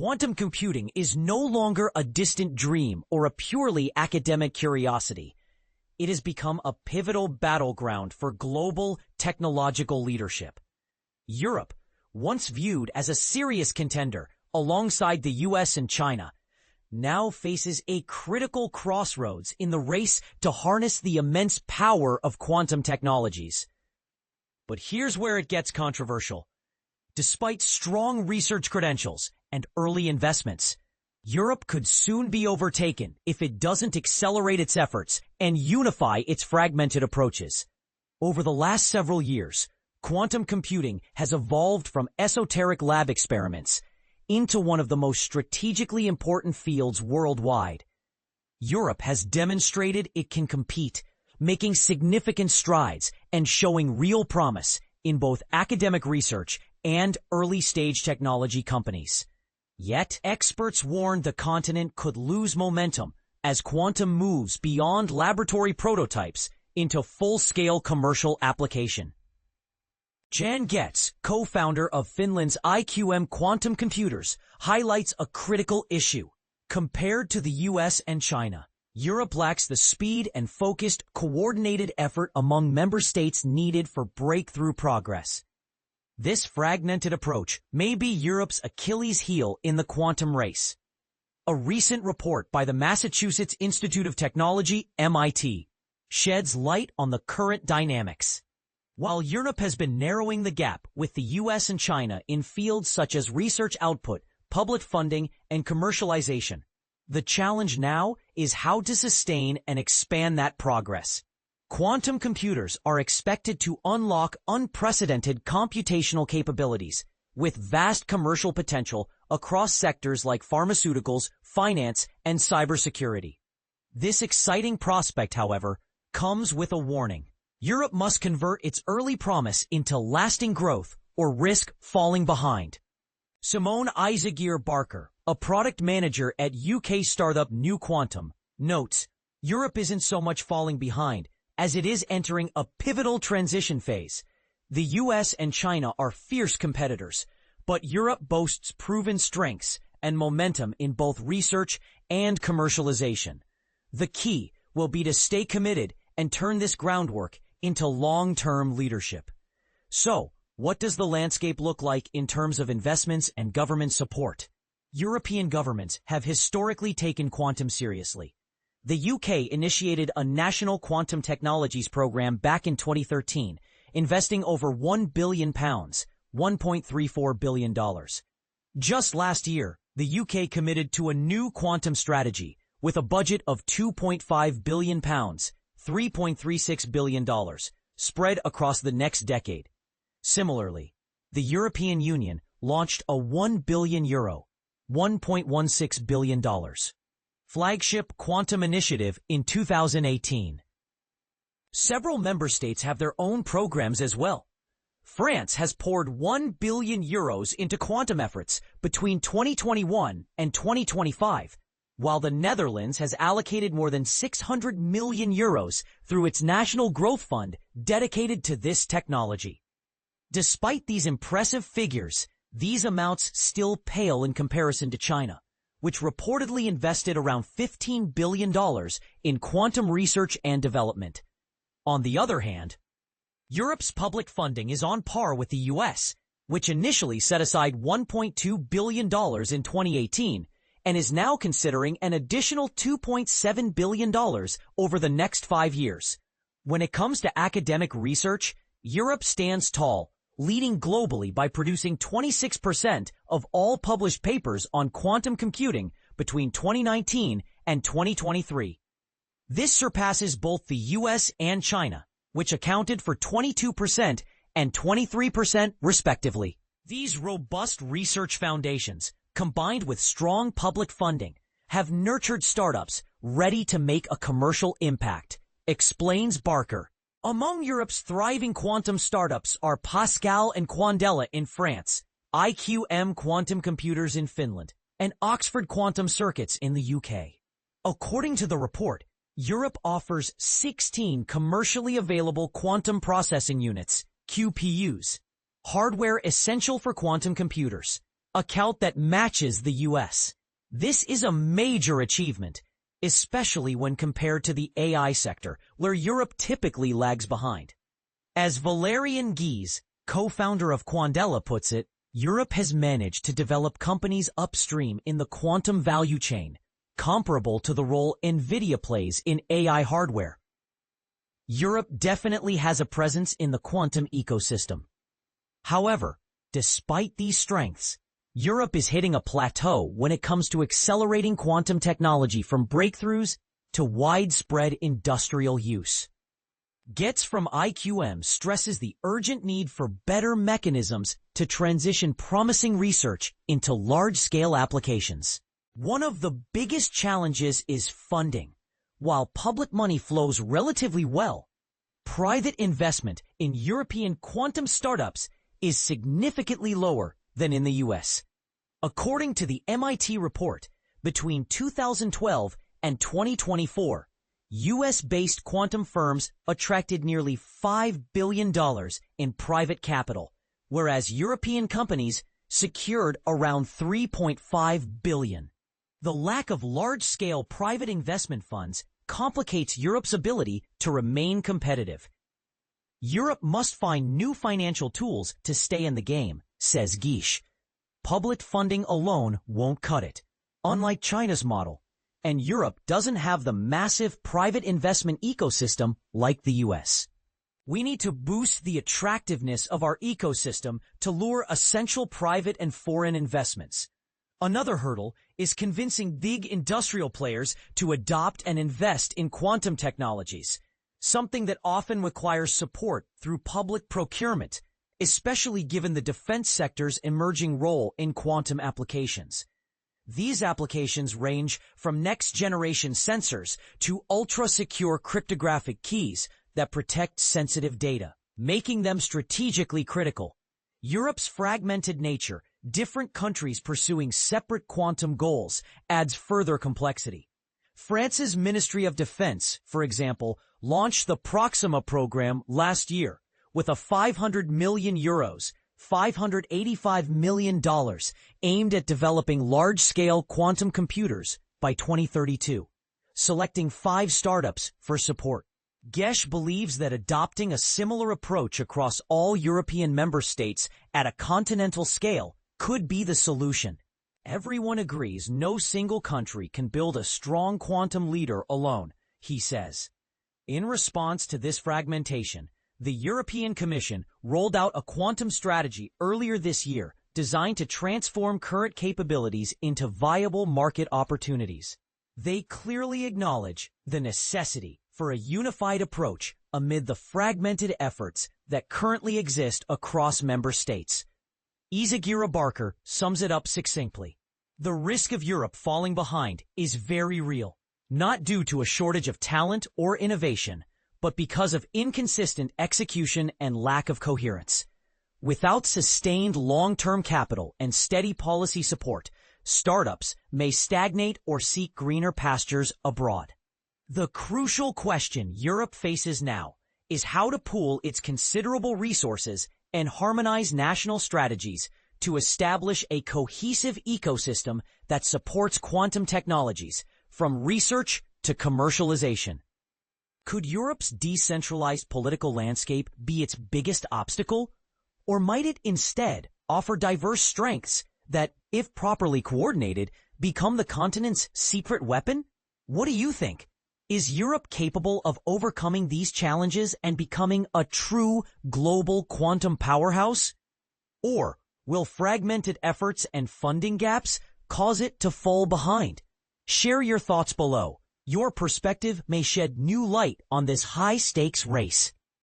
Quantum computing is no longer a distant dream or a purely academic curiosity. It has become a pivotal battleground for global technological leadership. Europe, once viewed as a serious contender alongside the US and China, now faces a critical crossroads in the race to harness the immense power of quantum technologies. But here's where it gets controversial. Despite strong research credentials and early investments, Europe could soon be overtaken if it doesn't accelerate its efforts and unify its fragmented approaches. Over the last several years, quantum computing has evolved from esoteric lab experiments into one of the most strategically important fields worldwide. Europe has demonstrated it can compete, making significant strides and showing real promise in both academic research and early-stage technology companies. Yet, experts warned the continent could lose momentum as quantum moves beyond laboratory prototypes into full-scale commercial application. Jan Getz, co-founder of Finland's IQM Quantum Computers, highlights a critical issue. Compared to the US and China, Europe lacks the speed and focused, coordinated effort among member states needed for breakthrough progress. This fragmented approach may be Europe's Achilles heel in the quantum race. A recent report by the Massachusetts Institute of Technology, MIT, sheds light on the current dynamics. While Europe has been narrowing the gap with the US and China in fields such as research output, public funding, and commercialization, the challenge now is how to sustain and expand that progress. Quantum computers are expected to unlock unprecedented computational capabilities with vast commercial potential across sectors like pharmaceuticals, finance, and cybersecurity. This exciting prospect, however, comes with a warning. Europe must convert its early promise into lasting growth or risk falling behind. Simone Isagier-Barker, a product manager at UK startup New Quantum, notes, Europe isn't so much falling behind as it is entering a pivotal transition phase. The US and China are fierce competitors, but Europe boasts proven strengths and momentum in both research and commercialization. The key will be to stay committed and turn this groundwork into long-term leadership. So, what does the landscape look like in terms of investments and government support? European governments have historically taken quantum seriously. The UK initiated a national quantum technologies program back in 2013, investing over £1 billion, $1.34 billion. Just last year, the UK committed to a new quantum strategy with a budget of £2.5 billion, $3.36 billion, spread across the next decade. Similarly, the European Union launched a €1 billion, $1.16 billion, flagship quantum initiative in 2018. Several member states have their own programs as well. France has poured €1 billion into quantum efforts between 2021 and 2025, while the Netherlands has allocated more than €600 million through its National Growth Fund dedicated to this technology. Despite these impressive figures, these amounts still pale in comparison to China, which reportedly invested around $15 billion in quantum research and development. On the other hand, Europe's public funding is on par with the US, which initially set aside $1.2 billion in 2018 and is now considering an additional $2.7 billion over the next 5 years. When it comes to academic research, Europe stands tall, leading globally by producing 26% of all published papers on quantum computing between 2019 and 2023. This surpasses both the US and China, which accounted for 22% and 23% respectively. These robust research foundations, combined with strong public funding, have nurtured startups ready to make a commercial impact, explains Barker. Among Europe's thriving quantum startups are Pascal and Quandela in France, IQM Quantum Computers in Finland, and Oxford Quantum Circuits in the UK. According to the report, Europe offers 16 commercially available quantum processing units, QPUs, hardware essential for quantum computers. a count that matches the US. This is a major achievement, especially when compared to the AI sector, where Europe typically lags behind. As Valerian Gies, co-founder of Quandela, puts it, Europe has managed to develop companies upstream in the quantum value chain, comparable to the role NVIDIA plays in AI hardware. Europe definitely has a presence in the quantum ecosystem. However, despite these strengths, Europe is hitting a plateau when it comes to accelerating quantum technology from breakthroughs to widespread industrial use. Getz from IQM stresses the urgent need for better mechanisms to transition promising research into large-scale applications. One of the biggest challenges is funding. While public money flows relatively well, private investment in European quantum startups is significantly lower than in the US. According to the MIT report, between 2012 and 2024, US-based quantum firms attracted nearly $5 billion in private capital, whereas European companies secured around $3.5 billion. The lack of large-scale private investment funds complicates Europe's ability to remain competitive. Europe must find new financial tools to stay in the game, says Gies. Public funding alone won't cut it, unlike China's model, and Europe doesn't have the massive private investment ecosystem like the US. We need to boost the attractiveness of our ecosystem to lure essential private and foreign investments. Another hurdle is convincing big industrial players to adopt and invest in quantum technologies, something that often requires support through public procurement, especially given the defense sector's emerging role in quantum applications. These applications range from next-generation sensors to ultra-secure cryptographic keys that protect sensitive data, making them strategically critical. Europe's fragmented nature, different countries pursuing separate quantum goals, adds further complexity. France's Ministry of Defense, for example, launched the Proxima program last year with a €500 million, $585 million, aimed at developing large-scale quantum computers by 2032, selecting 5 startups for support. Gies believes that adopting a similar approach across all European member states at a continental scale could be the solution. Everyone agrees no single country can build a strong quantum leader alone, he says. In response to this fragmentation, the European Commission rolled out a quantum strategy earlier this year designed to transform current capabilities into viable market opportunities. They clearly acknowledge the necessity for a unified approach amid the fragmented efforts that currently exist across member states. Izagira Barker sums it up succinctly. The risk of Europe falling behind is very real, not due to a shortage of talent or innovation, but because of inconsistent execution and lack of coherence. Without sustained long-term capital and steady policy support, startups may stagnate or seek greener pastures abroad. The crucial question Europe faces now is how to pool its considerable resources and harmonize national strategies to establish a cohesive ecosystem that supports quantum technologies, from research to commercialization. Could Europe's decentralized political landscape be its biggest obstacle? Or might it instead offer diverse strengths that, if properly coordinated, become the continent's secret weapon? What do you think? Is Europe capable of overcoming these challenges and becoming a true global quantum powerhouse? Or will fragmented efforts and funding gaps cause it to fall behind? Share your thoughts below. Your perspective may shed new light on this high-stakes race.